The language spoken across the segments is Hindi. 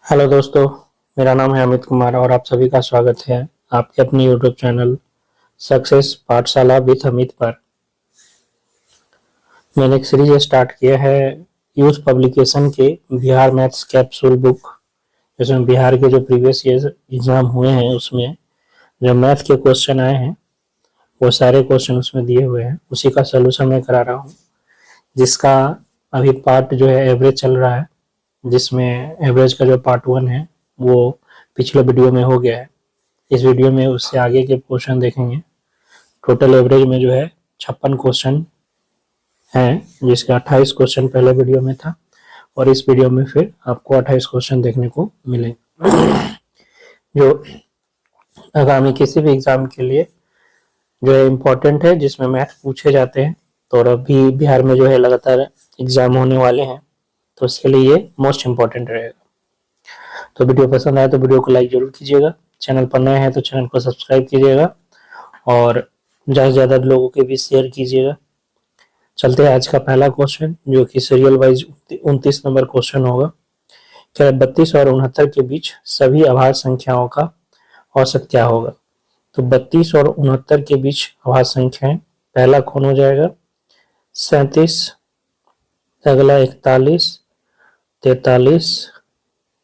हेलो दोस्तों, मेरा नाम है अमित कुमार और आप सभी का स्वागत है आपके अपने यूट्यूब चैनल सक्सेस पाठशाला विथ अमित पर। मैंने एक सीरीज स्टार्ट किया है यूथ पब्लिकेशन के बिहार मैथ्स कैप्सूल बुक, जिसमें बिहार के जो प्रीवियस ईयर एग्जाम हुए हैं उसमें जो मैथ के क्वेश्चन आए हैं वो सारे क्वेश्चन उसमें दिए हुए हैं, उसी का सोल्यूशन मैं करा रहा हूँ। जिसका अभी पार्ट जो है एवरेज चल रहा है, जिसमें एवरेज का जो पार्ट 1 है वो पिछले वीडियो में हो गया है। इस वीडियो में उससे आगे के क्वेश्चन देखेंगे। टोटल एवरेज में जो है 56 क्वेश्चन हैं, जिसका 28 क्वेश्चन पहले वीडियो में था और इस वीडियो में फिर आपको 28 क्वेश्चन देखने को मिलेंगे जो आगामी किसी भी एग्जाम के लिए जो है इम्पोर्टेंट है, जिसमें मैथ पूछे जाते हैं। तो और अभी बिहार में जो है लगातार एग्जाम होने वाले हैं, तो उसके लिए ये मोस्ट इम्पोर्टेंट रहेगा। तो वीडियो पसंद आए तो वीडियो को लाइक जरूर कीजिएगा, चैनल पर नए हैं तो चैनल को सब्सक्राइब कीजिएगा और ज़्यादा से ज़्यादा लोगों के बीच शेयर कीजिएगा। चलते हैं आज का पहला क्वेश्चन, जो कि सीरियल वाइज 29 नंबर क्वेश्चन होगा। क्या 32 और 69 के बीच सभी अभाज्य संख्याओं का औसत क्या होगा? तो 32 और 69 के बीच अभाज्य संख्याएं, पहला कौन हो जाएगा? 37, अगला 41, 43,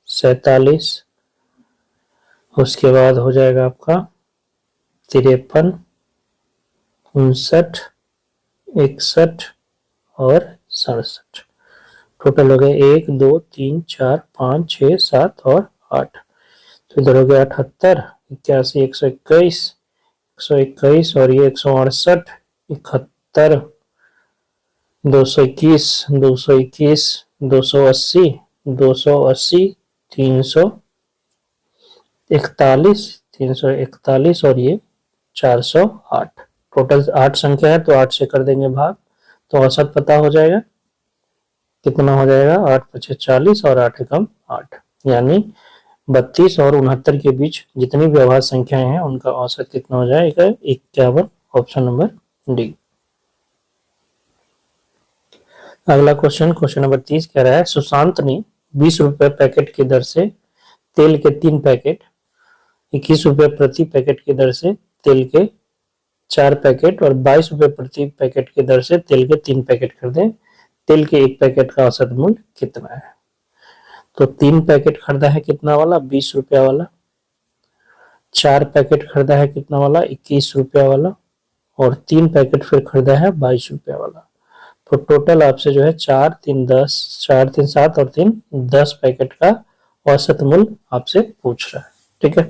47, उसके बाद हो जाएगा आपका 53, 59, 61 और 67। टोटल हो गए 1 2 3 4 5 6 7 और 8। तो इधर हो गया 78, 81, 121, 121 और ये 168, 71, 221, 221, 280, 280, 341, 341 और ये 408। टोटल 8 संख्या है तो 8 से कर देंगे भाग, तो औसत पता हो जाएगा। कितना हो जाएगा? 8 पचे 40 और 8 एकम 8, यानी 32 और 69 के बीच जितनी भी अभाज्य संख्याएं हैं उनका औसत कितना हो जाएगा? 51। Option number D. अगला क्वेश्चन नंबर 30 कह रहा है, सुशांत ने 20 रुपए पैकेट की दर से तेल के 3 पैकेट, 21 रुपए प्रति पैकेट की दर से तेल के 4 पैकेट और 22 रुपए प्रति पैकेट की दर से तेल के 3 पैकेट खरीदे। तेल के एक पैकेट का औसत मूल्य कितना है? तो 3 पैकेट खरीदा है कितना वाला? 20 रुपया वाला। 4 पैकेट खरीदा है कितना वाला? 21 रुपया वाला। और 3 पैकेट फिर खरीदा है 22 रुपया वाला। तो टोटल आपसे जो है 4 3 10, 4 3 7 और 3 10 पैकेट का औसत मूल्य आपसे पूछ रहा है। ठीक है,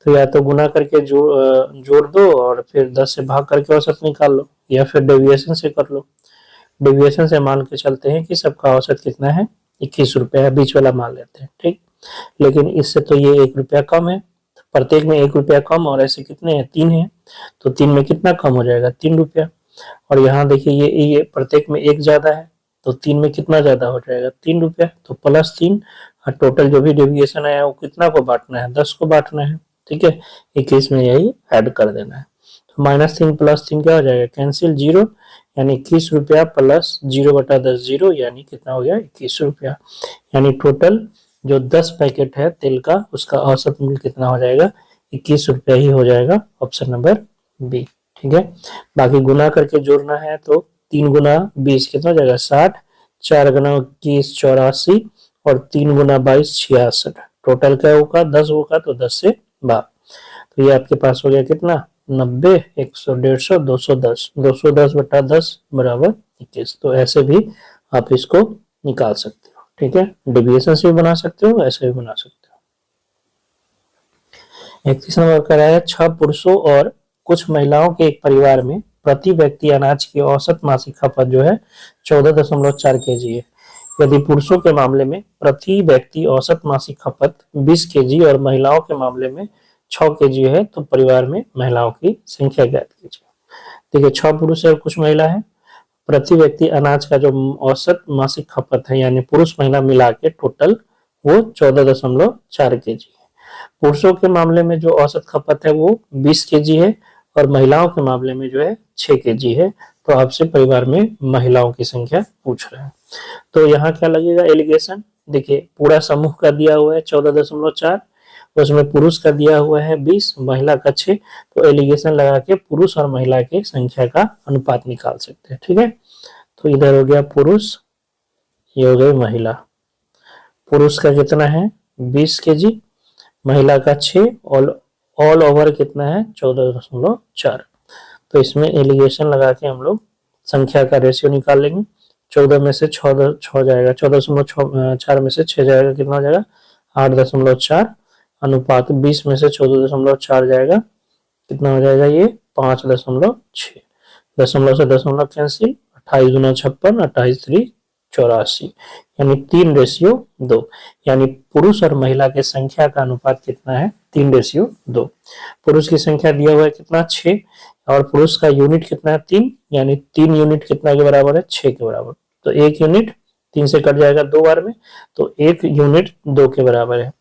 तो या तो गुना करके जोड़ दो और फिर 10 से भाग करके औसत निकाल लो, या फिर डेविएशन से कर लो। डेविएशन से मान के चलते हैं कि सबका औसत कितना है? 21 रुपया, बीच वाला मान लेते हैं। ठीक, लेकिन इससे तो ये 1 रुपया कम है, प्रत्येक में 1 रुपया कम, और ऐसे कितने हैं? 3 है, तो 3 में कितना कम हो जाएगा? 3 रुपया। और यहाँ देखिए ये प्रत्येक में 1 ज्यादा है, तो 3 में कितना ज्यादा हो जाएगा? 3 रुपया। तो +3, और टोटल जो भी डेविएशन आया वो कितना को बांटना है? 10 को बांटना है। ठीक है, 21 में यही ऐड कर देना है। तो -3 +3 क्या हो जाएगा? कैंसिल, 0, यानी 21 रुपया प्लस 0/10 0, यानी कितना हो गया? 21 रुपया। यानी टोटल जो 10 पैकेट है तेल का, उसका औसत मूल्य कितना हो जाएगा? 21 रुपया ही हो जाएगा। Option number B. ठीक है, बाकी गुना करके जोड़ना है तो 3 गुना 20 कितना हो जाएगा? 60, 4 गुना 21 84 और 3 गुना 22 66। टोटल क्या होगा? 10 होगा, तो 10 से भाग। तो ये आपके पास हो गया कितना? 90, 100, 150, 210, 210/10 बराबर 21। तो ऐसे भी आप इसको निकाल सकते हो। ठीक है, डेविएशन से भी बना सकते हो, ऐसे भी बना सकते हो। 31 नंबर का है, 6 पुरुषों और कुछ महिलाओं के एक परिवार में प्रति व्यक्ति अनाज की औसत मासिक खपत जो है 14.4 kg है। यदि पुरुषों के मामले में प्रति व्यक्ति औसत मासिक खपत 20 kg और महिलाओं के मामले में 6 kg है, तो परिवार में महिलाओं की संख्या ज्ञात कीजिए। देखिए, 6 पुरुष है और कुछ महिला है। प्रति व्यक्ति अनाज का जो औसत मासिक खपत है, यानी पुरुष महिला मिला के टोटल, वो 14.4 kg है। पुरुषों के मामले में जो औसत खपत है वो 20 kg है और महिलाओं के मामले में जो है 6 kg है। तो आपसे परिवार में महिलाओं की संख्या पूछ रहे हैं। तो यहाँ क्या लगेगा? एलिगेशन, देखिए पूरा समूह का दिया हुआ है 14.4, उसमें पुरुष का दिया हुआ है 20, महिला का 6। तो एलिगेशन लगा के पुरुष और महिला की संख्या का अनुपात निकाल सकते हैं। ठीक है, तो इधर हो गया पुरुष, ये हो गई महिला। पुरुष का कितना है 20 kg, महिला का 6, ऑल ओवर कितना है 14.4। तो इसमें एलिगेशन लगा के हम लोग संख्या का रेशियो निकाल लेंगे। 14 में से 6 जाएगा, 14.4 में से 6 जाएगा, कितना हो जाएगा 8.4, अनुपात 20 में से 14.4 जाएगा, कितना हो जाएगा ये 5.6। दशमलव से दशमलव कैंसिल, 28 दूना 56, 28 3 84, यानी 3:2। यानी पुरुष और महिला के संख्या का अनुपात कितना है 3:2। पुरुष की संख्या दिया हुआ है कितना 6, और पुरुष का यूनिट कितना है 3, यानी 3 यूनिट कितना के बराबर है 6 के बराबर। तो 1 यूनिट 3 से कट जाएगा 2 बार में, तो 1 यूनिट 2 के बराबर है।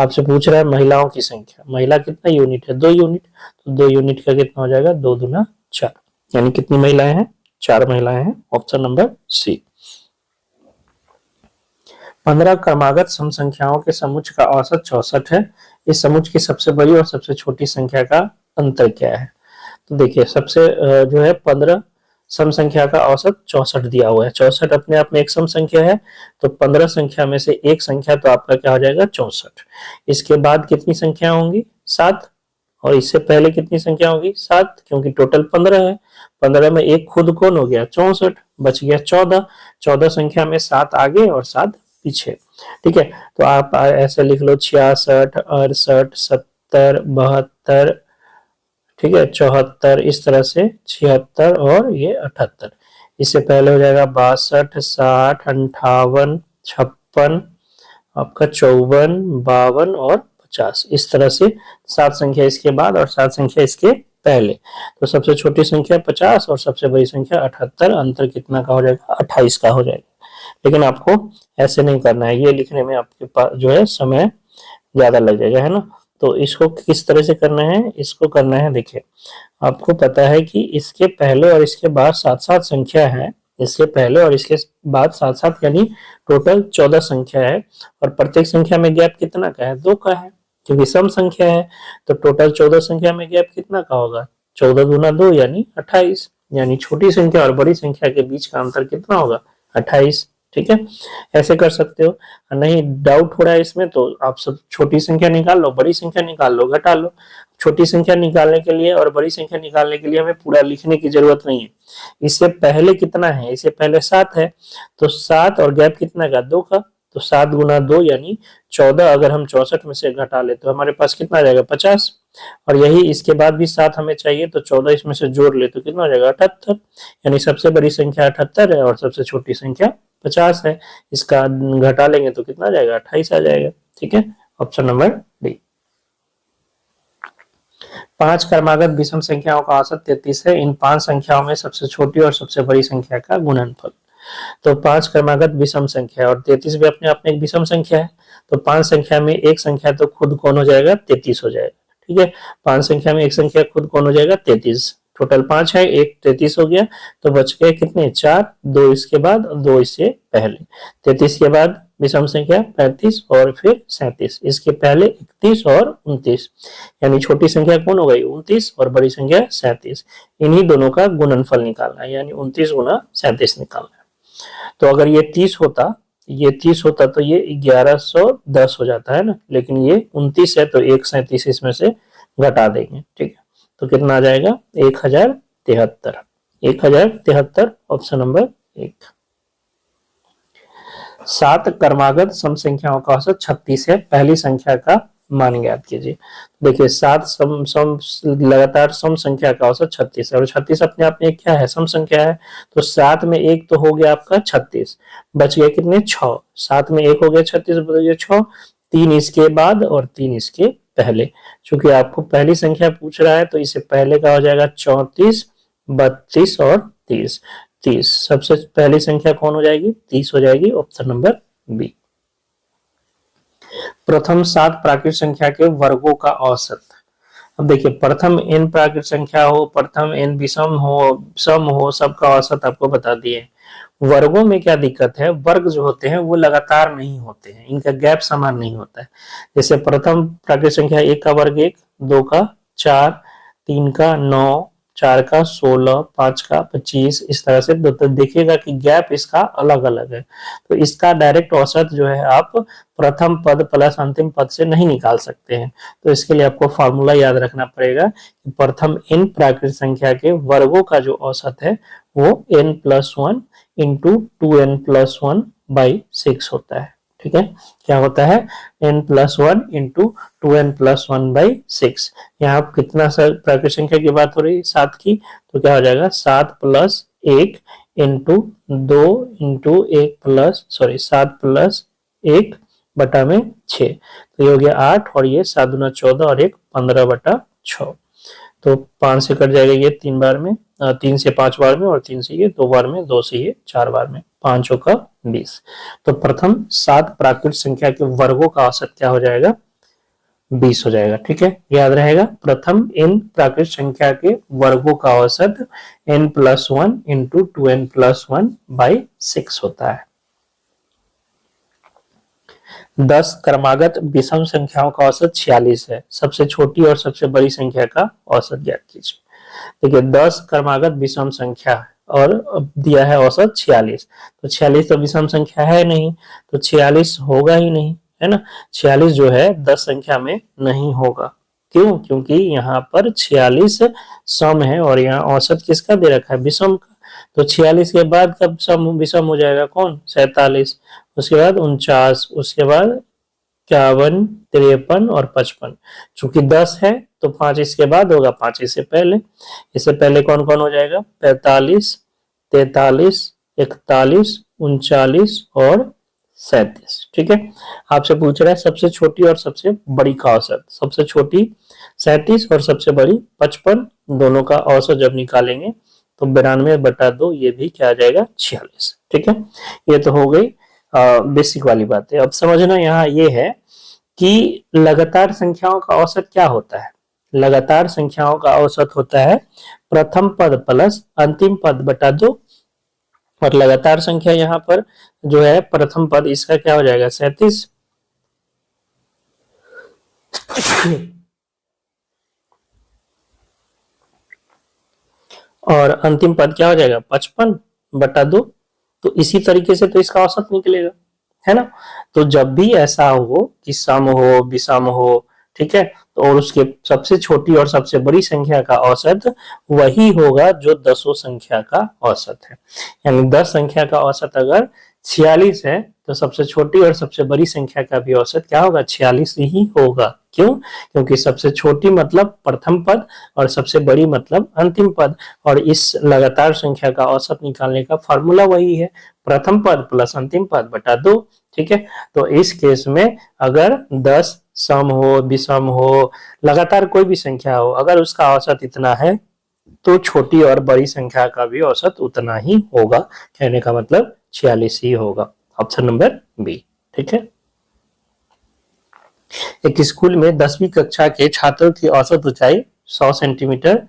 आपसे पूछ रहा है महिलाओं की संख्या, महिला कितना यूनिट है 2 यूनिट, तो 2 यूनिट का कितना हो जाएगा 2 दूना 4, यानी कितनी महिलाएं हैं 4 महिलाएं हैं। ऑप्शन नंबर सी। 15 क्रमागत सम संख्याओं के समुच्चय का औसत 64 है। इस समुच्चय की सबसे बड़ी और सबसे छोटी संख्या का अंतर क्या है? तो देखिए सबसे जो है 15 सम संख्या का औसत 64 दिया हुआ है। 64 अपने आप में एक सम संख्या है, तो 15 संख्या में से एक संख्या तो आपका क्या हो जाएगा 64। इसके बाद कितनी संख्या होंगी 7, और इससे पहले कितनी संख्या होगी 7, क्योंकि टोटल 15 है। 15 में एक खुद कौन हो गया 64, बच गया 14। 14 संख्या में 7 आगे और 7 पीछे। ठीक है, तो आप ऐसे लिख लो 66, 68, 70, 72, ठीक है 74, इस तरह से 76 और ये 78। इससे पहले हो जाएगा 62, 60, 58, 56, आपका 54, 52 और 50। इस तरह से 7 संख्या इसके बाद और 7 संख्या इसके पहले। तो सबसे छोटी संख्या 50 और सबसे बड़ी संख्या 78, अंतर कितना का हो जाएगा 28 का हो जाएगा। लेकिन आपको ऐसे नहीं करना है, ये लिखने में आपके पास जो है समय ज्यादा लग जाएगा, है ना। तो इसको किस तरह से करना है, इसको करना है, देखिए आपको पता है कि इसके पहले और इसके बाद 7-7 संख्या है, इसके पहले और इसके बाद 7-7 यानी टोटल 14 संख्या है, और प्रत्येक संख्या में गैप कितना का है 2 का है, क्योंकि सम संख्या है। तो टोटल 14 संख्या में गैप कितना का होगा 14 दूना 2 यानी 28, यानी छोटी संख्या और बड़ी संख्या के बीच का अंतर कितना होगा 28। ठीक है, ऐसे कर सकते हो। नहीं डाउट हो रहा है इसमें, तो आप सब छोटी संख्या निकाल लो, बड़ी संख्या निकाल लो, घटा लो। छोटी संख्या निकालने के लिए और बड़ी संख्या निकालने के लिए हमें पूरा लिखने की जरूरत नहीं है। इससे पहले कितना है, इससे पहले 7 है, तो 7 और गैप कितना का 2 का, तो 7 गुना 2 यानी 14। अगर हम 64 में से घटा ले तो हमारे पास कितना आ जाएगा 50, और यही इसके बाद भी 7 हमें चाहिए, तो 14 इसमें से जोड़ ले तो कितना हो जाएगा 78। यानी सबसे बड़ी संख्या 78 है और सबसे छोटी संख्या 50 है। इसका घटा लेंगे तो कितना आ जाएगा 28 आ जाएगा। ठीक है, ऑप्शन नंबर डी। 5 क्रमागत विषम संख्याओं का औसत 33 है। इन 5 संख्याओं में सबसे छोटी और सबसे बड़ी संख्या का गुणनफल। तो 5 क्रमागत विषम संख्या और 33 भी अपने आप में एक विषम संख्या है, तो 5 संख्या में एक संख्या तो खुद कौन हो जाएगा 33 हो जाएगा। ठीक है, 5 संख्या में एक संख्या खुद कौन हो जाएगा 33। टोटल 5 है, एक 33 हो गया, तो बच गए कितने 4, 2 इसके बाद और 2 इससे पहले। 33 के बाद विषम संख्या 35 और फिर 37, इसके पहले 31 और 29, यानी छोटी संख्या कौन हो गई 29 और बड़ी संख्या 37। इन्हीं दोनों का गुणनफल निकालना है, यानी 29 गुना 37 निकालना है। तो अगर ये 30 होता, ये 30 होता तो ये 1110 हो जाता है ना, लेकिन ये 29 है तो 137 इसमें से घटा देंगे। ठीक है, तो कितना आ जाएगा 1073। 1073 ऑप्शन नंबर 1। 7 क्रमागत सम संख्याओं का औसत 36 है। पहली संख्या का मान ज्ञात कीजिए। देखिए 7 सम लगातार सम संख्या का औसत 36 है, और 36 अपने आप में क्या है सम संख्या है। तो 7 में एक तो हो गया आपका 36, बच गए कितने 6। 7 में एक हो गया 36, बच गया 6, 3 इसके बाद और 3 इसके पहले। चूंकि आपको पहली संख्या पूछ रहा है तो इससे पहले का हो जाएगा 34, 32 और 30। 30 सबसे पहली संख्या कौन हो जाएगी 30 हो जाएगी, ऑप्शन नंबर बी। प्रथम 7 प्राकृत संख्या के वर्गों का औसत। अब देखिए प्रथम n प्राकृत संख्या हो, प्रथम n विषम हो, सम हो, सबका औसत आपको बता दिए। वर्गों में क्या दिक्कत है, वर्ग जो होते हैं वो लगातार नहीं होते हैं, इनका गैप समान नहीं होता है। जैसे प्रथम प्राकृत संख्या 1 का वर्ग 1, 2 का 4, 3 का 9, 4 का 16, 5 का 25, इस तरह से तो देखिएगा कि गैप इसका अलग अलग है। तो इसका डायरेक्ट औसत जो है आप प्रथम पद प्लस अंतिम पद से नहीं निकाल सकते हैं। तो इसके लिए आपको फॉर्मूला याद रखना पड़ेगा कि प्रथम n प्राकृत संख्या के वर्गों का जो औसत है वो n+1 इंटू 2n+1/6 होता है। ठीक है, क्या होता है, n+1 इंटू 2n+1/6। यहाँ आप कितना प्राकृत संख्या की बात हो रही है, 7 की, तो क्या हो जाएगा 7+1 इंटू 2 इंटू 7+1/6, तो ये हो गया 8 और ये 7 दूना 14 और 1 15/6। तो 5 से कट जाएगा ये 3 बार में, 3 से 5 बार में, और 3 से ये 2 बार में, 2 से ये 4 बार में, 5 का 20। तो प्रथम 7 प्राकृत संख्या के वर्गों का औसत क्या हो जाएगा, 20 हो जाएगा। ठीक है, याद रहेगा, प्रथम n प्राकृत संख्या के वर्गों का औसत n+1 इंटू 2n+1/6 होता है। 10 क्रमागत विषम संख्याओं का औसत 46 है, सबसे छोटी और सबसे बड़ी संख्या का औसत ज्ञात कीजिए। देखिए 10 क्रमागत विषम संख्या और दिया है औसत 46, तो 46 तो विषम संख्या है नहीं, तो 46 होगा ही नहीं, है ना। 46 जो है 10 संख्या में नहीं होगा, क्यों, क्योंकि यहाँ पर 46 सम है और यहाँ औसत किसका दे रखा है, विषम का। तो 46 के बाद कब सम विषम हो जाएगा, कौन, 47, उसके बाद 49, उसके बाद 51, 53 और 55। चूंकि 10 है तो 5 इसके बाद होगा, 5 इससे पहले, इससे पहले कौन कौन हो जाएगा, 45, 43, 41, 39 और 37। ठीक है, आपसे पूछ रहा है सबसे छोटी और सबसे बड़ी का औसत, सबसे छोटी 37 और सबसे बड़ी 55, दोनों का औसत जब निकालेंगे तो 92/2, ये भी क्या आ जाएगा, 46। ठीक है, ये तो हो गई बेसिक वाली बात है। अब समझना यहाँ ये है कि लगातार संख्याओं का औसत क्या होता है। लगातार संख्याओं का औसत होता है प्रथम पद प्लस अंतिम पद बटा 2, और लगातार संख्या यहाँ पर जो है प्रथम पद, इसका क्या हो जाएगा, 37, और अंतिम पद क्या हो जाएगा, 55/2। तो इसी तरीके से तो इसका औसत निकलेगा, है ना। तो जब भी ऐसा हो कि सम हो विषम हो, ठीक है, तो और उसके सबसे छोटी और सबसे बड़ी संख्या का औसत वही होगा जो दसों संख्या का औसत है। यानी 10 संख्या का औसत अगर 46 है तो सबसे छोटी और सबसे बड़ी संख्या का भी औसत क्या होगा, 46 ही होगा। क्यों, क्योंकि सबसे छोटी मतलब प्रथम पद और सबसे बड़ी मतलब अंतिम पद, और इस लगातार संख्या का औसत निकालने का फॉर्मूला वही है, प्रथम पद प्लस अंतिम पद बटा 2। ठीक है, तो इस केस में अगर 10 सम हो विषम हो, लगातार कोई भी संख्या हो, अगर उसका औसत इतना है तो छोटी और बड़ी संख्या का भी औसत उतना ही होगा, कहने का मतलब 46 ही होगा। Option number B. ठीक है, एक स्कूल में 10वीं कक्षा के छात्रों की औसत ऊंचाई 100 सेंटीमीटर,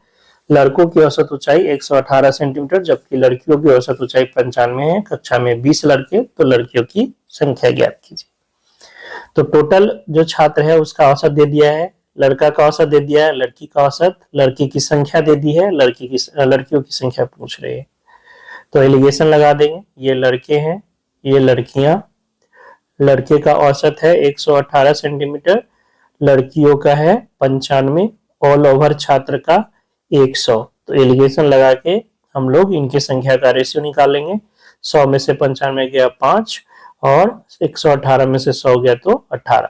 लड़कों की औसत ऊंचाई 118 सेंटीमीटर, जबकि लड़कियों की औसत ऊंचाई 95 है। कक्षा में 20 लड़के, तो लड़कियों की संख्या ज्ञात कीजिए। तो टोटल जो छात्र है उसका औसत दे दिया है, लड़का का औसत दे दिया है, लड़की का औसत, लड़की की संख्या दे दी है, लड़कियों की संख्या पूछ रहे हैं। तो एलिगेशन लगा देंगे, ये लड़के हैं, ये लड़कियां, लड़के का औसत है 118 सेंटीमीटर, लड़कियों का है 95, ऑल ओवर छात्र का 100। तो एलिगेशन लगा के हम लोग इनकी संख्या का रेशियो निकालेंगे। 100 में से 95 गया 5, और 118 में से 100 गया तो 18,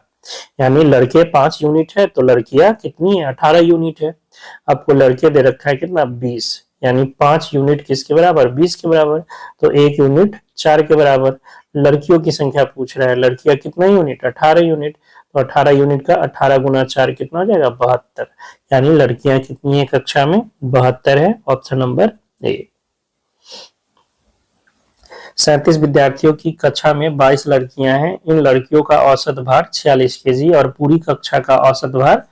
यानी लड़के 5 यूनिट है तो लड़कियां कितनी है, 18 यूनिट है। आपको लड़के दे रखा है कितना, 20, यानी 5 यूनिट किसके बराबर, 20 के बराबर, तो 1 यूनिट 4 के बराबर। लड़कियों की संख्या पूछ रहा है, लड़कियां कितना यूनिट, 18 यूनिट, तो 18 यूनिट का 18 गुना 4 कितना हो जाएगा, 72, यानी लड़कियां कितनी है कक्षा में, 72 है। Option number A. 37 विद्यार्थियों की कक्षा में 22 लड़कियां हैं, इन लड़कियों का औसत भार 46 केजी और पूरी कक्षा का औसत भार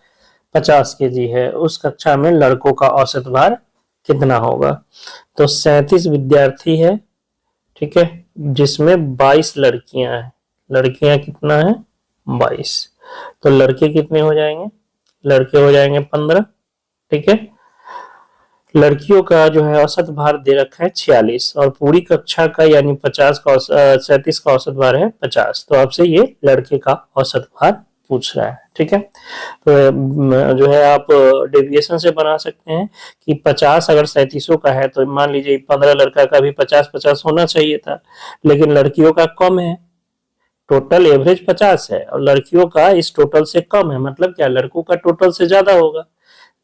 50 केजी है, उस कक्षा में लड़कों का औसत भार कितना होगा। तो 37 विद्यार्थी है, ठीक है, जिसमें 22 लड़कियां हैं। लड़कियां कितना है? 22। तो लड़के कितने हो जाएंगे? लड़के हो जाएंगे 15। ठीक है, लड़कियों का जो है औसत भार दे रखा है 46 और पूरी कक्षा का यानी 50 का 37 का औसत भार है 50। तो आपसे ये लड़के का औसत भार पूछ रहा है। ठीक है, तो जो है आप डेविएशन से बना सकते हैं कि 50 अगर 37 का है तो मान लीजिए 15 लड़का का भी 50-50 होना चाहिए था, लेकिन लड़कियों का कम है। टोटल एवरेज 50 है और लड़कियों का इस टोटल से कम है, मतलब क्या, लड़कों का टोटल से ज्यादा होगा।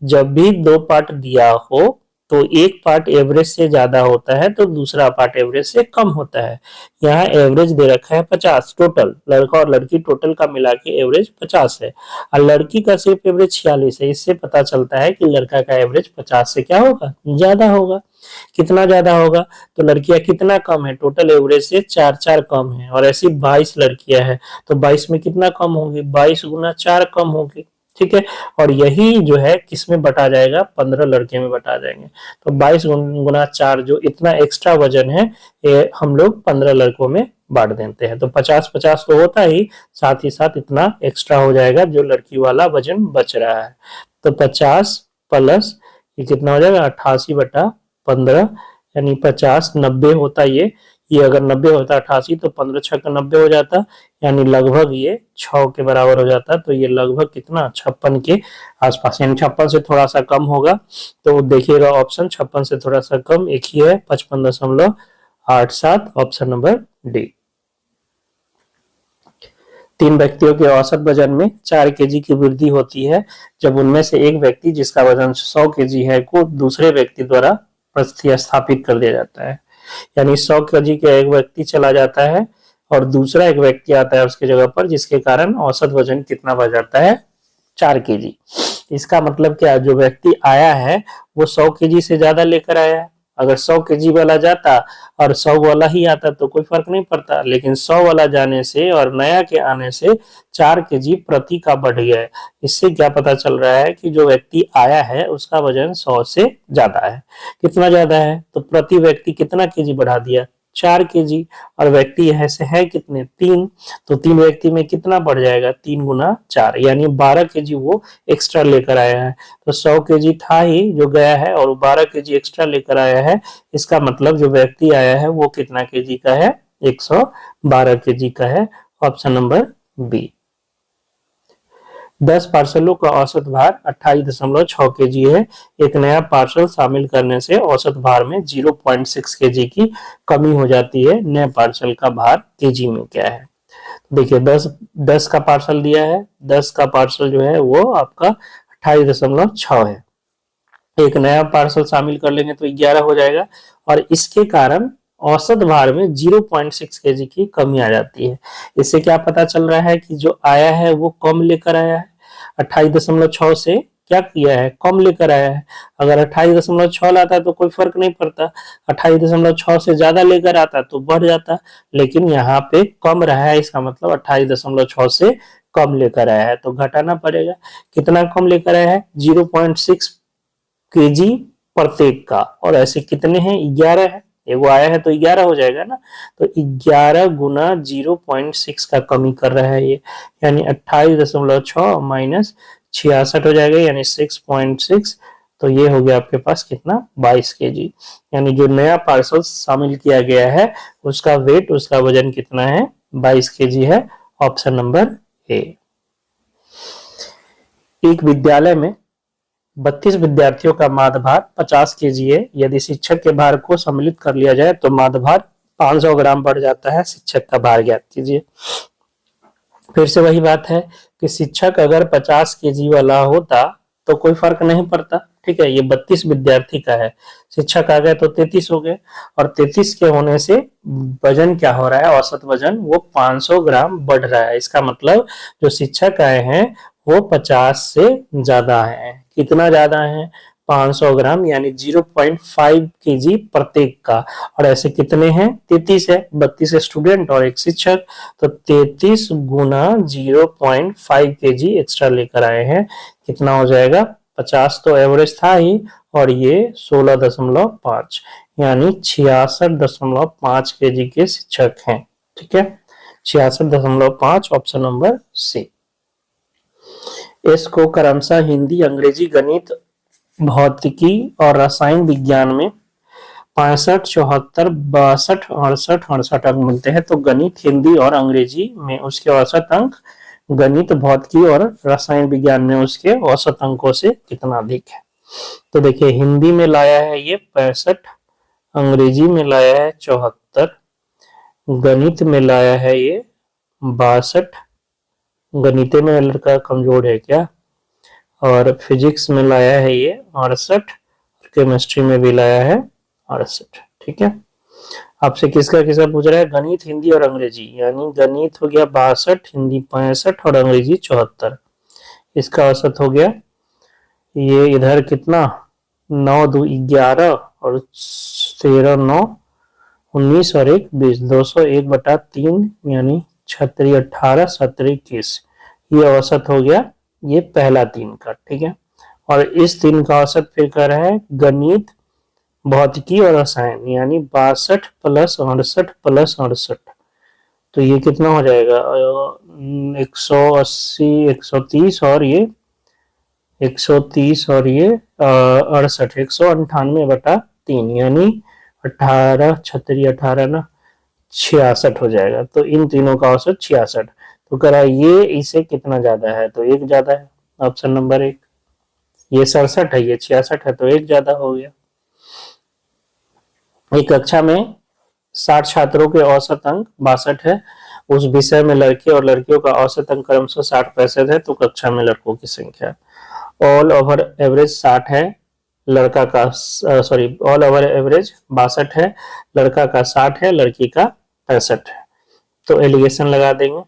जब भी दो पार्ट दिया हो तो एक पार्ट एवरेज से ज्यादा होता है तो दूसरा पार्ट एवरेज से कम होता है। यहाँ एवरेज दे रखा है 50, टोटल लड़का और लड़की टोटल का मिला के एवरेज 50 है और लड़की का सिर्फ एवरेज 46 है। इससे पता चलता है कि लड़का का एवरेज 50 से क्या होगा? ज्यादा होगा। कितना ज्यादा होगा? तो लड़कियां कितना कम है? टोटल एवरेज से 4 कम है और ऐसी 22 लड़कियां हैं तो 22 में कितना कम होगी? 22 गुना 4 कम होगी। ठीक है, और यही जो है किसमें बटा जाएगा? 15 लड़के में बटा जाएंगे। तो 22 गुना 4 जो इतना एक्स्ट्रा वजन है ये हम लोग 15 लड़कों में बांट देते हैं। तो 50-50 तो होता ही, साथ ही साथ इतना एक्स्ट्रा हो जाएगा जो लड़की वाला वजन बच रहा है। तो 50 प्लस ये कितना हो जाएगा? 88/15 यानी 50, 90 होता ये अगर 90 होता 88 तो 15 छक्का 90 हो जाता, यानी लगभग ये 6 के बराबर हो जाता। तो ये लगभग कितना? 56 के आसपास, यानी 56 से थोड़ा सा कम होगा। तो देखिएगा ऑप्शन 56 से थोड़ा सा कम एक ही है, 55.87, ऑप्शन नंबर डी। 3 व्यक्तियों के औसत वजन में 4 केजी की वृद्धि होती है जब उनमें से एक व्यक्ति जिसका वजन 100 केजी है को दूसरे व्यक्ति द्वारा प्रतिस्थापित कर दिया जाता है। यानी 100 केजी का एक व्यक्ति चला जाता है और दूसरा एक व्यक्ति आता है उसकी जगह पर, जिसके कारण औसत वजन कितना बढ़ जाता है? 4 केजी। इसका मतलब क्या? जो व्यक्ति आया है वो 100 केजी से ज्यादा लेकर आया है। अगर 100 केजी वाला जाता और 100 वाला ही आता तो कोई फर्क नहीं पड़ता, लेकिन 100 वाला जाने से और नया के आने से 4 केजी प्रति का बढ़ गया है। इससे क्या पता चल रहा है कि जो व्यक्ति आया है उसका वजन 100 से ज्यादा है। कितना ज्यादा है? तो प्रति व्यक्ति कितना केजी बढ़ा दिया? 4 केजी। और व्यक्ति यहाँ से है कितने? 3। तो 3 व्यक्ति में कितना बढ़ जाएगा? 3 गुना 4 यानी 12 केजी वो एक्स्ट्रा लेकर आया है। तो 100 केजी था ही जो गया है और 12 केजी एक्स्ट्रा लेकर आया है। इसका मतलब जो व्यक्ति आया है वो कितना केजी का है? 112 केजी का है, ऑप्शन नंबर बी। 10 पार्सलों का औसत भार 28.6 केजी है। एक नया पार्सल शामिल करने से औसत भार में 0.6 केजी की कमी हो जाती है। नए पार्सल का भार केजी में क्या है? देखिए 10 का पार्सल दिया है, 10 का पार्सल जो है वो आपका 28.6 है। एक नया पार्सल शामिल कर लेंगे तो 11 हो जाएगा और इसके कारण औसत भार में 0.6 केजी की कमी आ जाती है। इससे क्या पता चल रहा है कि जो आया है वो कम लेकर आया है। 28.6 से क्या किया है? कम लेकर आया है। अगर 28.6 लाता तो कोई फर्क नहीं पड़ता, 28.6 से ज्यादा लेकर आता तो बढ़ जाता, लेकिन यहाँ पे कम रहा है, इसका मतलब 28.6 से कम लेकर आया है तो घटाना पड़ेगा। कितना कम लेकर आया है? 0.6 केजी प्रत्येक का, और ऐसे कितने हैं? 11 है। एगो आया है तो 11 हो जाएगा ना। तो 11 गुना 0.6 का कमी कर रहा है ये, यानी 28.6 माइनस 66 हो जाएगा, यानी 6.6। तो ये हो गया आपके पास कितना? 22 केजी। यानी जो नया पार्सल शामिल किया गया है उसका वेट, उसका वजन कितना है? 22 केजी है, ऑप्शन नंबर ए। एक विद्यालय में 32 विद्यार्थियों का मादभार 50 केजी है। यदि शिक्षक के भार को सम्मिलित कर लिया जाए तो मादभार 500 ग्राम बढ़ जाता है। शिक्षक का भार ज्ञात कीजिए। फिर से वही बात है कि शिक्षक अगर 50 केजी वाला होता तो कोई फर्क नहीं पड़ता। ठीक है, ये 32 विद्यार्थी का है, शिक्षक आ गए तो 33 हो गए, और 33 के होने से वजन क्या हो रहा है? औसत वजन वो 500 ग्राम बढ़ रहा है। इसका मतलब जो शिक्षक आए हैं वो 50 से ज्यादा है। कितना ज्यादा है? 500 ग्राम, यानी 0.5 केजी प्रत्येक का। और ऐसे कितने हैं? 33 है, 32 स्टूडेंट और एक शिक्षक, तो 33 गुना 0.5 केजी एक्स्ट्रा लेकर आए हैं। कितना हो जाएगा? 50 तो एवरेज था ही, और ये 16.5 यानी 66.5 kg के शिक्षक हैं। ठीक है, 66.5, ऑप्शन नंबर सी। इसको क्रमशः हिंदी, अंग्रेजी, गणित, भौतिकी और रसायन विज्ञान में 65, 74, 62, 68, 68 अंक मिलते हैं। तो गणित, हिंदी और अंग्रेजी में उसके औसत अंक, गणित, भौतिकी और रसायन विज्ञान में उसके औसत अंकों से कितना अधिक है। तो देखिए, हिंदी में लाया है ये 65, अंग्रेजी में लाया है 74, गणित में लाया है ये 62, गणित में लड़का कमजोर है क्या, और फिजिक्स में लाया है ये 68, केमिस्ट्री में भी लाया है 68। ठीक है, आपसे किसका किसका पूछ रहा है, गणित, हिंदी और अंग्रेजी, यानी गणित हो गया 62, हिंदी 65 और अंग्रेजी 74। इसका औसत हो गया ये इधर कितना, 9 2 11 और 13 9 19 और 1 20, 201/3 यानी 36 18 17 21। ये औसत हो गया ये पहला 3 का। ठीक है, और इस 3 का औसत फिर कर रहा है गणित, भौतिकी और रसायन, यानी 62 + 68 + 68। तो ये कितना हो जाएगा, 180 130 और ये 130 और ये 68, 198/3 यानी 18 36 18 ना 66 हो जाएगा। तो इन तीनों का औसत 66। तो कह रहा है ये इसे कितना ज्यादा है, तो एक ज्यादा है, ऑप्शन नंबर 1। ये 67 है, ये 66 है, तो एक ज्यादा हो गया। एक कक्षा में 60 छात्रों के औसत अंक 62 है, उस विषय में लड़के और लड़कियों का औसत अंक क्रमशः 60% है, तो कक्षा में लड़कों की संख्या ऑल ओवर एवरेज 60 है, लड़का का ऑल ओवर एवरेज 62 है, लड़का का 60 है, लड़की का 65 है। तो एलिगेशन लगा देंगे,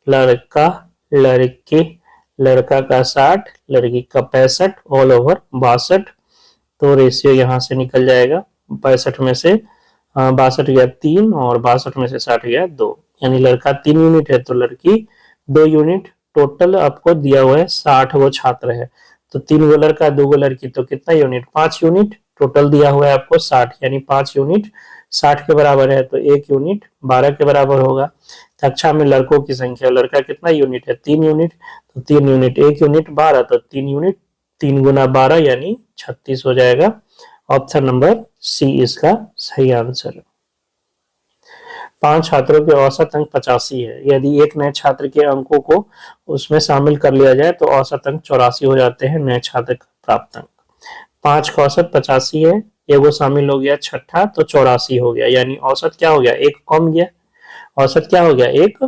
लड़का लड़की, लड़का का 60, लड़की का 65, ऑल ओवर 62। तो रेशियो यहाँ से निकल जाएगा, 65 में से 62 गया 3 और 62 में से 60 गया 2, यानी लड़का 3 यूनिट है तो लड़की 2 यूनिट। टोटल आपको दिया हुआ है 60 वो छात्र है, तो 3 गो लड़का 2 गो लड़की, तो कितना यूनिट, 5 यूनिट। टोटल दिया हुआ है आपको 60, यानी 5 यूनिट 60 के बराबर है, तो 1 यूनिट 12 के बराबर होगा। कक्षा में लड़कों की संख्या, लड़का कितना यूनिट है, 3 यूनिट, तो 3 यूनिट 1 यूनिट 12, तो 3 यूनिट 3 गुना 12 यानी 36 हो जाएगा। ऑप्शन नंबर सी इसका सही आंसर है। 5 छात्रों के औसत अंक 85 है, यदि एक नए छात्र के अंकों को उसमें शामिल कर लिया जाए तो औसत अंक 84 हो जाते हैं नए छात्र का प्राप्त अंक। 5 का औसत 85 है, एगो शामिल हो गया छठा, तो 84 हो गया, यानी औसत क्या हो गया, एक कम गया। औसत क्या हो गया, एक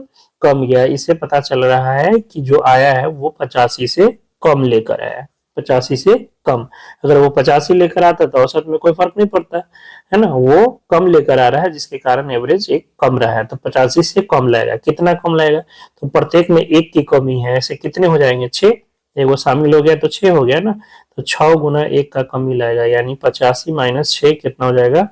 कम गया। इससे पता चल रहा है कि जो आया है वो 85 से कम लेकर आया है, 85 से कम। अगर वो 85 लेकर आता तो औसत में कोई फर्क नहीं पड़ता है ना, वो कम लेकर आ रहा है जिसके कारण एवरेज एक कम रहा है, तो 85 से कम लाएगा। कितना कम लाएगा, तो प्रत्येक में 1 की कमी है, ऐसे कितने हो जाएंगे, 6। वो शामिल हो गया तो 6 हो गया ना, तो 6 गुना 1 का कमी लाएगा, यानी 85 - 6 कितना हो जाएगा,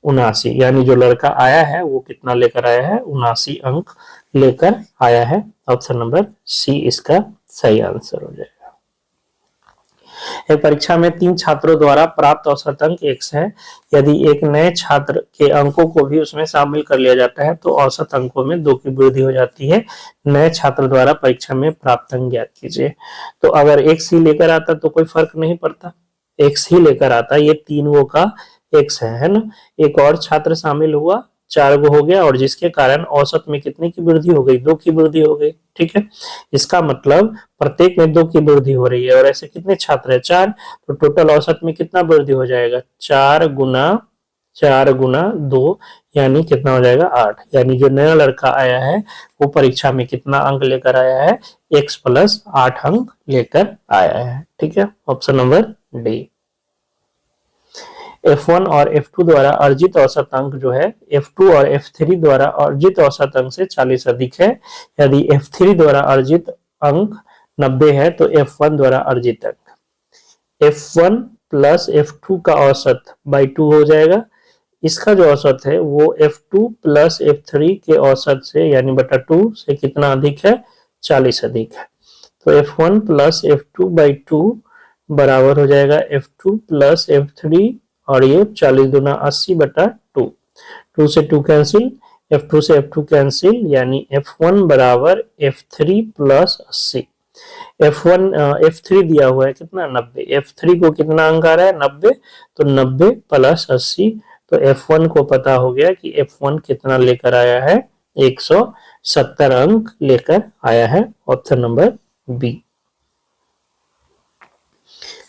79। यानी जो लड़का आया है वो कितना लेकर आया है, 79 अंक लेकर आया है। ऑप्शन नंबर सी इसका सही आंसर हो जाएगा। एक परीक्षा में 3 छात्रों द्वारा प्राप्त औसत अंक x है, यदि एक नए छात्र के अंकों को भी उसमें शामिल कर लिया जाता है तो औसत अंकों में 2 की वृद्धि हो जाती है। नए छात्र द्वारा परीक्षा में प्राप्त अंक ज्ञात कीजिए। तो अगर x ही लेकर आता तो कोई फर्क नहीं पड़ता, x ही लेकर आता, ये 3 का x है ना। एक और छात्र शामिल हुआ, 4 गो हो गया, और जिसके कारण औसत में कितने की वृद्धि हो गई, 2 की वृद्धि हो गई। ठीक है, इसका मतलब प्रत्येक में 2 की वृद्धि हो रही है, और ऐसे कितने छात्र है, 4, तो टोटल औसत में कितना वृद्धि हो जाएगा, 4 गुना 2, यानी कितना हो जाएगा, 8। यानी जो नया लड़का आया है वो परीक्षा में कितना अंक लेकर आया है, x + 8 अंक लेकर आया है। ठीक है, ऑप्शन नंबर डी। F1 और F2 द्वारा अर्जित औसत अंक जो है F2 और F3 द्वारा अर्जित औसत अंक से 40 अधिक है। यदि F3 द्वारा अर्जित अंक 90 है तो F1 द्वारा अर्जित अंक F1 + F2 का औसत by 2 हो जाएगा। इसका जो औसत है वो F2 + F3 के औसत से यानी बटा 2 से कितना अधिक है, 40 अधिक है। तो F1 + F2 by 2 बराबर हो जाएगा F2 प्लस F3 और ये 40 दूना 80/2। 2 से 2 कैंसिल, F2 से F2 कैंसिल, यानी F1 बराबर F3 प्लस 80। F3 दिया हुआ है कितना 90, F3 को कितना अंक आ रहा है 90, तो 90 प्लस 80, तो F1 को पता हो गया कि F1 कितना लेकर आया है 170 अंक लेकर आया है। Option number B.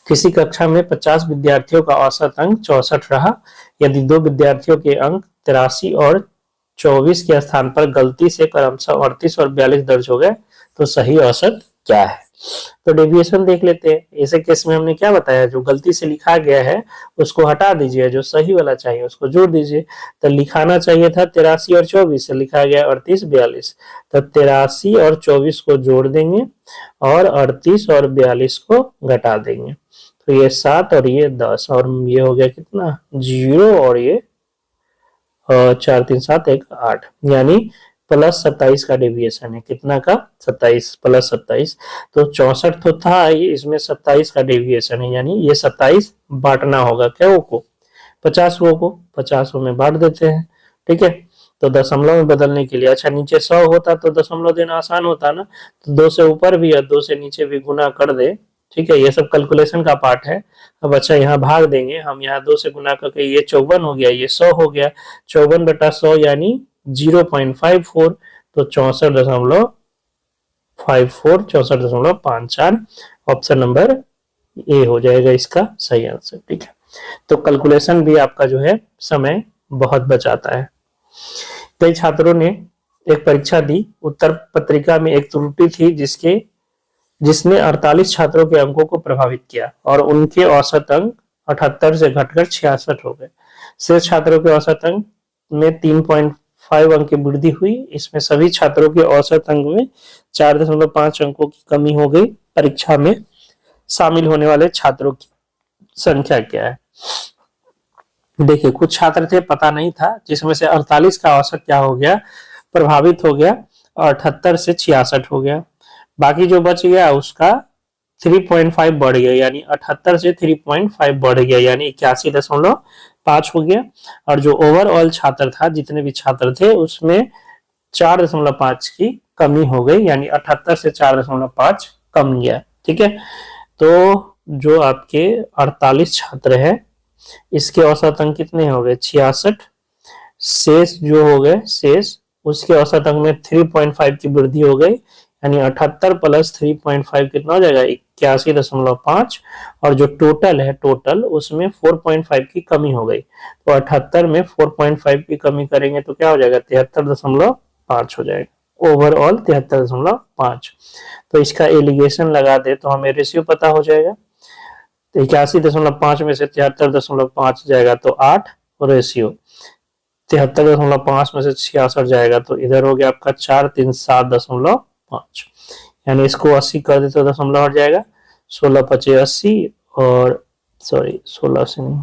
किसी कक्षा में 50 विद्यार्थियों का औसत अंक 64 रहा। यदि 2 विद्यार्थियों के अंक 83 और 24 के स्थान पर गलती से क्रमशः 38 और 42 दर्ज हो गए तो सही औसत क्या है। तो डेविएशन देख लेते हैं। ऐसे केस में हमने क्या बताया, जो गलती से लिखा गया है उसको हटा दीजिए, जो सही वाला चाहिए उसको जोड़ दीजिए। तो लिखाना चाहिए था 83 और 24, से लिखा गया 38 42, तो 83 और 24 को जोड़ देंगे और 38 और 42 को घटा देंगे। तो ये 7 और ये 10, और ये हो गया कितना 0, और ये 4 3 7 1 8, यानी प्लस 27 का डेविएशन है। कितना का 27 प्लस 27, तो 64 तो था, इसमें 27 का डेविएशन है, यानी ये 27 बांटना होगा क्या को 50 को 50 में बांट देते हैं। ठीक है, तो दशमलव में बदलने के लिए, अच्छा नीचे 100 होता तो दशमलव देना आसान होता ना, तो 2 से ऊपर भी और 2 से नीचे भी गुना कर दे। ठीक है, ये सब कैलकुलेशन का पार्ट है। अब अच्छा यहाँ भाग देंगे हम, यहाँ 2 से गुना करके ये 54 हो गया, ये 100 हो गया, 54/100 यानी 0.54, तो 64.54 64.54। ऑप्शन नंबर ए हो जाएगा इसका सही आंसर। ठीक है, तो कैलकुलेशन भी आपका जो है समय बहुत बचाता है। कई छात्रों ने एक परीक्षा दी, उत्तर पत्रिका में एक त्रुटि थी जिसने 48 छात्रों के अंकों को प्रभावित किया और उनके औसत अंक 78 से घटकर 66 हो गए। शेष छात्रों के औसत अंक में 3.5 अंक की वृद्धि हुई। इसमें सभी छात्रों के औसत अंक में 4.5 अंकों की कमी हो गई। परीक्षा में शामिल होने वाले छात्रों की संख्या क्या है। देखिए, कुछ छात्र थे पता नहीं था, जिसमें से 48 का औसत क्या हो गया प्रभावित हो गया और 78 से 66 हो गया। बाकी जो बच गया उसका 3.5 बढ़ गया, यानी 78 से 3.5 बढ़ गया, यानी 81.5 हो गया। और जो ओवरऑल छात्र था, जितने भी छात्र थे उसमें 4.5 की कमी हो गई, यानी 78 से 4.5 कम गया। ठीक है, तो जो आपके 48 छात्र हैं इसके औसत अंक कितने हो गए 66, शेष जो हो गए शेष उसके औसत अंक में 3.5 की वृद्धि हो गई, यानी 78 प्लस 3.5 कितना हो जाएगा 81.5, और जो टोटल है टोटल उसमें 4.5 की कमी हो गई, तो 78 में 4.5 की कमी करेंगे तो क्या हो जाएगा 73.5 हो जाएगा, ओवरऑल 73.5। तो इसका एलिगेशन लगा दे तो हमें रेशियो पता हो जाएगा। तो 81.5 में से 73.5 जाएगा तो 8, और रेशियो 73.5 में से 66 जाएगा तो इधर हो गया आपका 4 3 7.5, यानी इसको 80 कर दे तो दशमलव हट जाएगा, 16 25 80, और सॉरी 16 से नहीं,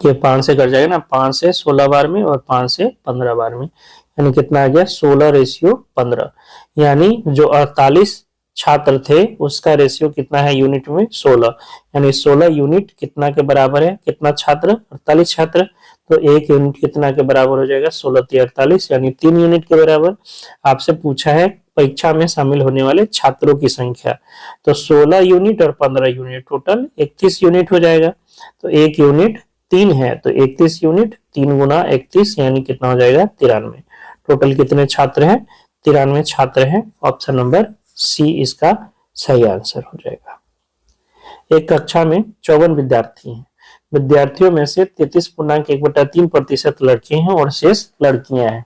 ये 5 से कट जाएगा ना, 5 से 16 बार में और 5 से 15 बार में, यानी कितना आ गया 16:15, यानी जो 48 छात्र थे उसका रेशियो कितना है यूनिट में 16, यानी 16 यूनिट कितना के बराबर है, कितना छात्र 48 छात्र, तो 1 यूनिट कितना के बराबर हो जाएगा 16 × 48, यानी 3 यूनिट के बराबर। आपसे पूछा है परीक्षा में शामिल होने वाले छात्रों की संख्या, तो 16 यूनिट और 15 यूनिट टोटल 31 यूनिट हो जाएगा। तो 1 यूनिट 3 है तो 31 यूनिट 3 गुना 31, यानी कितना हो जाएगा 93। टोटल कितने छात्र हैं 93 छात्र हैं। ऑप्शन नंबर सी इसका सही आंसर हो जाएगा। एक कक्षा में 54 विद्यार्थी हैं, विद्यार्थियों में से 33.1/3% लड़के हैं और शेष लड़कियां हैं।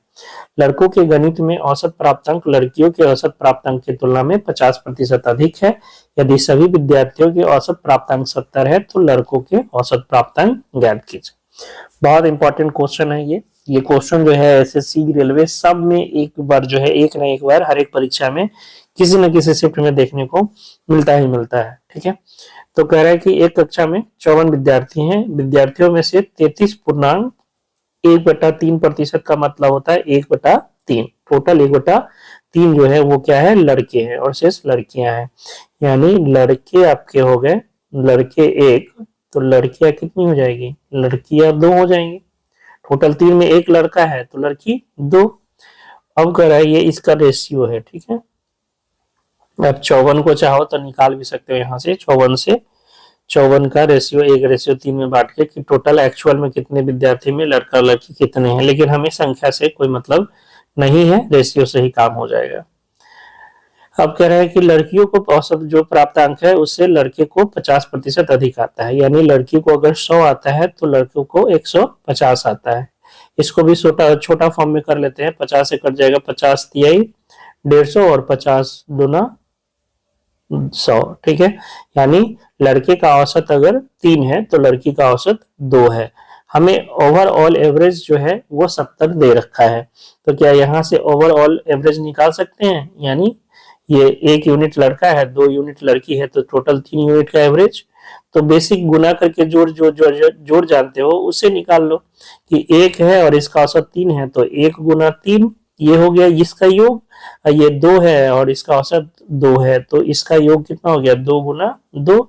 लड़कों के गणित में औसत प्राप्तांक लड़कियों के औसत प्राप्तांक की तुलना में 50% अधिक है। यदि सभी विद्यार्थियों के औसत प्राप्तांक 70 है तो लड़कों के औसत प्राप्तांक ज्ञात कीजिए। बहुत इंपॉर्टेंट क्वेश्चन है ये क्वेश्चन जो है एसएससी रेलवे सब में एक बार जो है एक ना एक बार हर एक परीक्षा में किसी न किसी शिफ्ट में देखने को मिलता ही मिलता है। ठीक है, तो कह रहा है कि एक कक्षा में 54 विद्यार्थी हैं, विद्यार्थियों में से 33.1/3% का मतलब होता है 1/3, टोटल 1/3 तीन जो है वो क्या है, लड़के हैं और शेष लड़कियां हैं। यानी लड़के आपके हो गए, लड़के एक, तो लड़कियां कितनी हो जाएगी, लड़कियां दो हो जाएंगी। टोटल तीन में एक लड़का है तो लड़की दो। अब कह रहा है ये इसका रेशियो है, ठीक है। अब 54 को चाहो तो निकाल भी सकते हो यहाँ से, 54 से 54 का रेशियो 1:3 में बांट के कि टोटल एक्चुअल में कितने विद्यार्थी में लड़का लड़की कितने हैं, लेकिन हमें संख्या से कोई मतलब नहीं है, रेशियो से ही काम हो जाएगा। अब कह रहा है कि लड़कियों को औसत जो प्राप्त अंक है उससे लड़के को 50% अधिक आता है। यानी लड़की को अगर 100 आता है तो लड़कों को 150 आता है। इसको भी छोटा छोटा फॉर्म में कर लेते हैं, 50 से कट जाएगा 50 तिहाई 150 और 50 दूना 100, ठीक है। यानी लड़के का औसत अगर 3 है तो लड़की का औसत 2 है। हमें ओवरऑल एवरेज जो है वो 70 दे रखा है, तो क्या यहाँ से ओवरऑल एवरेज निकाल सकते हैं। यानी ये 1 यूनिट लड़का है, 2 यूनिट लड़की है, तो टोटल 3 यूनिट का एवरेज। तो बेसिक गुना करके जोड़ जानते हो उससे निकाल लो कि 1 है और इसका औसत 3 है, तो 1 गुना 3 ये हो गया इसका योग, ये 2 है और इसका औसत 2 है, तो इसका योग कितना हो गया, 2 गुना 2।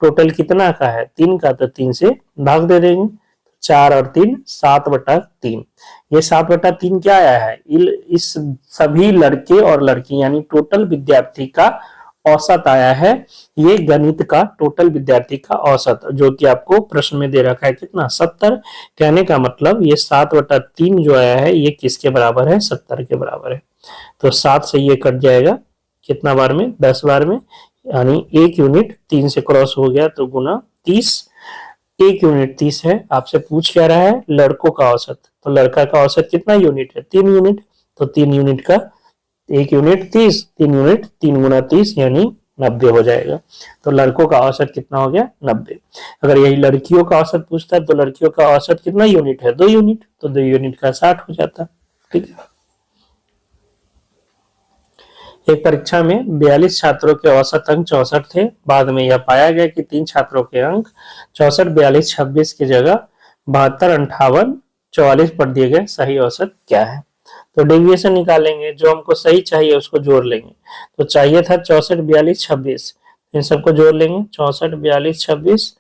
टोटल कितना का है, 3 का, तो 3 से भाग दे देंगे, 4 और 3 7/3। ये 7/3 क्या आया है, इस सभी लड़के और लड़की यानी टोटल विद्यार्थी का औसत आया है। ये गणित का टोटल विद्यार्थी का औसत जो कि आपको प्रश्न में दे रखा है कितना, 70। कहने का मतलब ये 7/3 जो आया है ये किसके बराबर है, 70 के बराबर है। तो 7 से ये कट जाएगा कितना बार में, 10 बार में। यानी 1 यूनिट 3 से क्रॉस हो गया तो गुना 30, 1 यूनिट 30 है। आपसे पूछ क्या रहा है, लड़कों का औसत, तो लड़का का औसत कितना यूनिट है, 3 यूनिट, तो 3 यूनिट का 1 यूनिट 30, 3 यूनिट 3 गुना 30 यानी 90 हो जाएगा। तो लड़कों का औसत कितना हो गया, 90। अगर यही लड़कियों का औसत पूछता है तो लड़कियों का औसत कितना यूनिट है, 2 यूनिट, तो 2 यूनिट का 60 हो जाता, ठीक है। एक परीक्षा में 42 छात्रों के औसत अंक 64 थे। बाद में यह पाया गया कि 3 छात्रों के अंक 64, 42, 26 की जगह 72, 58, 44 पर दिए गए। सही औसत क्या है। तो डेविएशन निकालेंगे, जो हमको सही चाहिए उसको जोड़ लेंगे। तो चाहिए था 64, 42, 26, इन सबको जोड़ लेंगे, 64, 42, 26,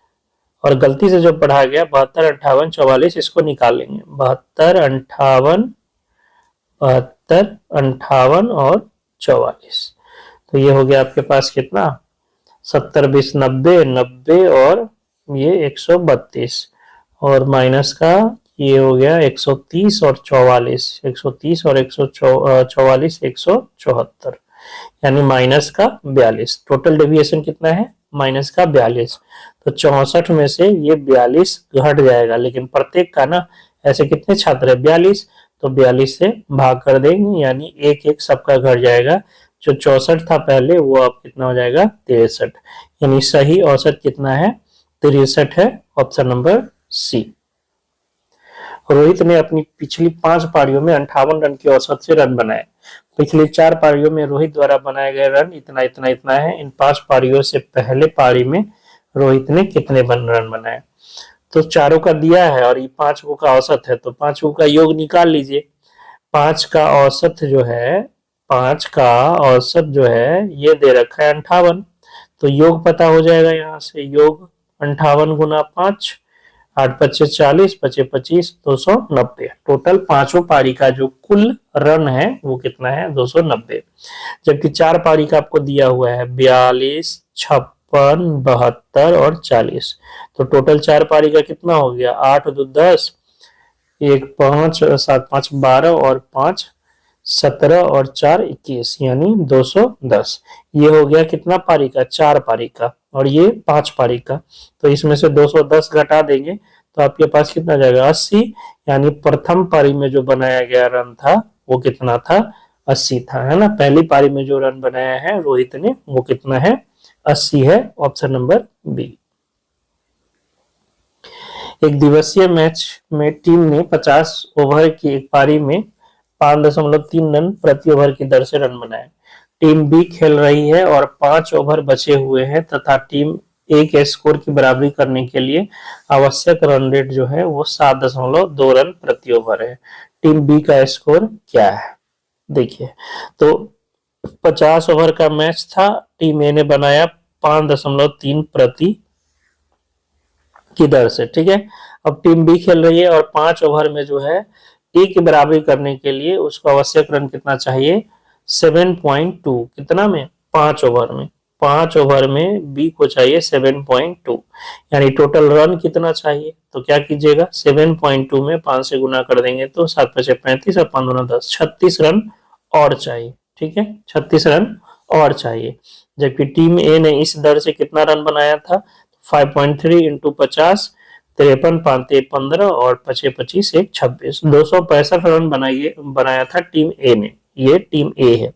और गलती से जो पढ़ा गया 72, 58, 44 इसको निकाल लेंगे। 72, 58, 72, 58 और 44, तो ये हो गया आपके पास कितना, 70, 20, 90, 90 और ये 132, और माइनस का ये हो गया 130 और 44, 130 और 144, 174, यानी माइनस का 42। टोटल डेविएशन कितना है, माइनस का 42। तो 64 में से ये 42 घट जाएगा, लेकिन प्रत्येक का ना ऐसे कितने छात्र है, 42, तो 42 से भाग कर देंगे, यानी एक एक सबका घट जाएगा। जो 64 था पहले वो अब कितना हो जाएगा, 63। यानी सही औसत कितना है, 63 है, ऑप्शन नंबर सी। रोहित ने अपनी पिछली 5 पारियों में 58 रन की औसत से रन बनाए। पिछली 4 पारियों में रोहित द्वारा बनाए गए रन इतना इतना इतना है। इन 5 पारियों से पहले पारी में रोहित ने कितने रन बनाए। तो चारों का दिया है और ये 5 का औसत है, तो 5 का योग निकाल लीजिए। 5 का औसत जो है, 5 का औसत जो है ये दे रखा है 58, तो योग पता हो जाएगा यहाँ से, योग 58 गुना 5, 8 पच्चे 40, पचे 25, 290। टोटल 5 पारी का जो कुल रन है वो कितना है, 290। जबकि 4 पारी का आपको दिया हुआ है 42, 56, 72 और 40। तो टोटल 4 पारी का कितना हो गया, 8 2 10, 1 5 7 5 12 और 5 17 और 4 21, यानी 210। ये हो गया कितना पारी का, 4 पारी का, और ये 5 पारी का। तो इसमें से 210 घटा देंगे तो आपके पास कितना जाएगा, 80। यानी प्रथम पारी में जो बनाया गया रन था वो कितना था, 80 था, है ना। पहली पारी में जो रन बनाया है रोहित ने वो कितना है, 80 है, ऑप्शन नंबर बी। एक दिवसीय मैच में टीम ने 50 ओवर की एक पारी में 5.3 रन प्रति ओवर की दर से रन बनाए। टीम बी खेल रही है और 5 ओवर बचे हुए हैं तथा टीम ए के स्कोर की बराबरी करने के लिए आवश्यक रन रेट जो है वो 7.2 रन प्रति ओवर है। टीम बी का स्कोर क्या है, देखिए। तो 50 ओवर का मैच था, टीम ए ने बनाया 5.3 प्रति की दर से। ठीक है, अब टीम बी खेल रही है और 5 ओवर में जो है ए की बराबरी करने के लिए उसको आवश्यक रन कितना चाहिए, 7.2। कितना में, 5 ओवर में। 5 ओवर में बी को चाहिए 7.2, यानी टोटल रन कितना चाहिए, तो क्या कीजिएगा 7.2 में 5 से गुना कर देंगे तो 7 5 35 और 5 दूना 10, 36 रन और चाहिए। ठीक है, 36 रन और चाहिए। जबकि टीम ए ने इस दर से कितना रन बनाया था, 5.3 इंटू 50, 53 5 15 और 5 25 1 26, 265 रन बनाया था टीम ए ने। ये टीम ए है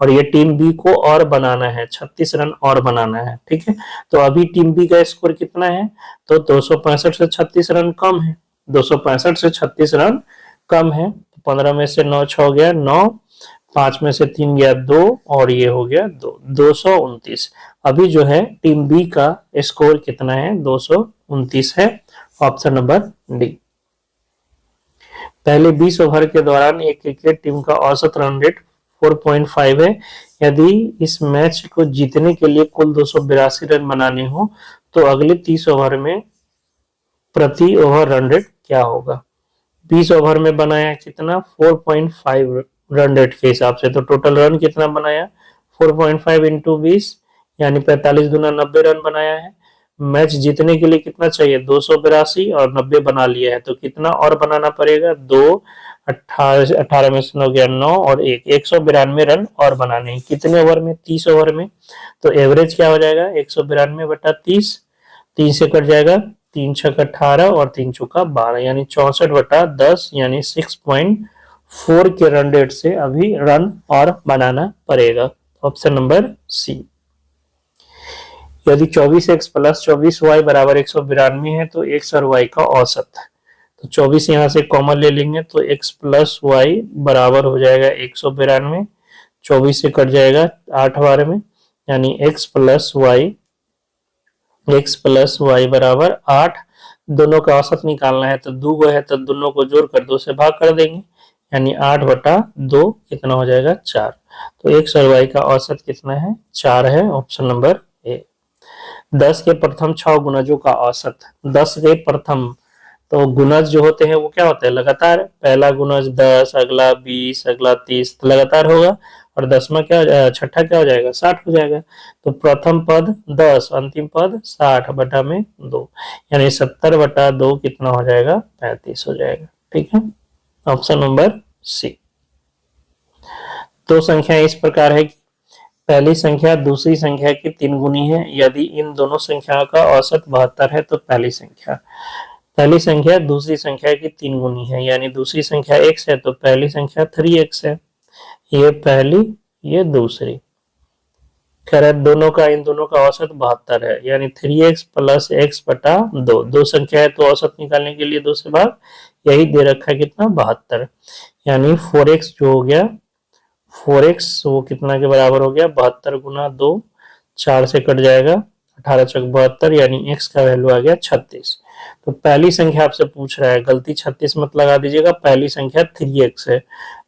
और ये टीम बी को और बनाना है, 36 रन और बनाना है। ठीक है, तो अभी टीम बी का स्कोर कितना है, तो 265 से 36 रन कम है, 265 से 36 रन कम है। 15 में से 9 6 गया 9, 5 में से 3 गया 2 और ये हो गया 2, 229। अभी जो है टीम बी का स्कोर कितना है, 229 है। Option number D. पहले 20 ओवर के दौरान एक क्रिकेट टीम का औसत रन रेट 4.5 है। यदि इस मैच को जीतने के लिए कुल 282 रन बनाने हो तो अगले 30 ओवर में प्रति ओवर रन रेट क्या होगा। 20 ओवर में बनाया कितना, 4.5 रन रेट के हिसाब से, तो टोटल रन कितना बनाया, 4.5 इंटू 20 यानी 45 दूना 90 रन बनाया है। मैच जीतने के लिए कितना चाहिए, 282 और 90 बना लिया है, तो कितना और बनाना पड़ेगा, 2 18 में से 9 गया 9 और 192 रन और बनाने हैं। कितने ओवर में, 30 ओवर में। तो एवरेज क्या हो जाएगा, 192 बटा 30, 3 से कट जाएगा, 3 छक 18 और 3 चौका 12, यानी 64 बटा 10 यानी 6.4 के रन रेट से अभी रन और बनाना पड़ेगा। Option number C. यदि 24x प्लस 24y बराबर 192 है तो x और y का औसत है। तो 24 यहां से कॉमन ले लेंगे तो x प्लस वाई बराबर हो जाएगा 192, 24 से कट जाएगा 8 बार में, यानी x प्लस वाई बराबर 8। दोनों का औसत निकालना है तो 2 है तो दोनों को जोड़कर 2 से भाग कर देंगे, यानी 8 बटा 2 कितना हो जाएगा, 4। तो x और y का औसत कितना है, 4 है। Option number A. 10 के प्रथम 6 गुणजों का औसत। 10 के प्रथम तो गुणज जो होते हैं वो क्या होते हैं, लगातार। पहला गुणज 10, अगला 20, अगला 30, तो लगातार होगा। और 10वां क्या, छठा क्या हो जाएगा, 60 हो जाएगा। तो प्रथम पद 10, अंतिम पद 60 बटा में 2, यानी 70 बटा 2 कितना हो जाएगा, 35 हो जाएगा। ठीक है, ऑप्शन नंबर सी। तो संख्या इस प्रकार है कि पहली संख्या दूसरी संख्या की 3 गुनी है। यदि इन दोनों संख्याओं का औसत 72 है तो पहली संख्या दूसरी संख्या की 3 गुनी है, यानी दूसरी संख्या x है तो पहली संख्या 3x है। ये पहली, ये दूसरी। कह रहा है इन दोनों का औसत 72 है, यानी 3x प्लस x बटा 2। 2 संख्या है तो औसत निकालने के लिए 2 से भाग, यही दे रखा है कितना, 72, यानी 4x जो हो गया, 4x वो कितना के बराबर हो गया, 72 गुना 2, 4 से कट जाएगा, 18 चौक 72, यानी x का वैल्यू आ गया 36। तो पहली संख्या आपसे पूछ रहा है, गलती 36 मत लगा दीजिएगा, पहली संख्या 3x है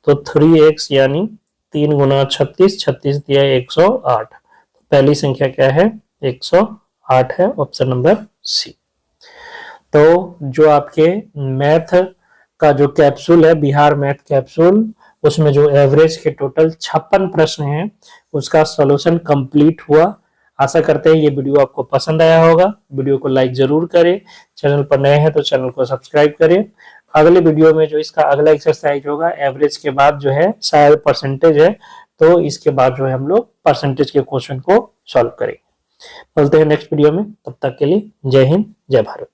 तो 3x यानी 3 गुना 36, 36 दिया 108। पहली संख्या क्या है, 108 है। Option number C. तो जो आपके मैथ का जो कैप्सूल है, बिहार मैथ कैप्सूल, उसमें जो एवरेज के टोटल 56 प्रश्न हैं उसका सॉल्यूशन कंप्लीट हुआ। आशा करते हैं ये वीडियो आपको पसंद आया होगा। वीडियो को लाइक जरूर करें, चैनल पर नए हैं तो चैनल को सब्सक्राइब करें। अगले वीडियो में जो इसका अगला एक्सरसाइज होगा, एवरेज के बाद जो है शायद परसेंटेज है, तो इसके बाद जो है हम लोग परसेंटेज के क्वेश्चन को सॉल्व करेंगे। मिलते हैं नेक्स्ट वीडियो में, तब तक के लिए जय हिंद, जय भारत।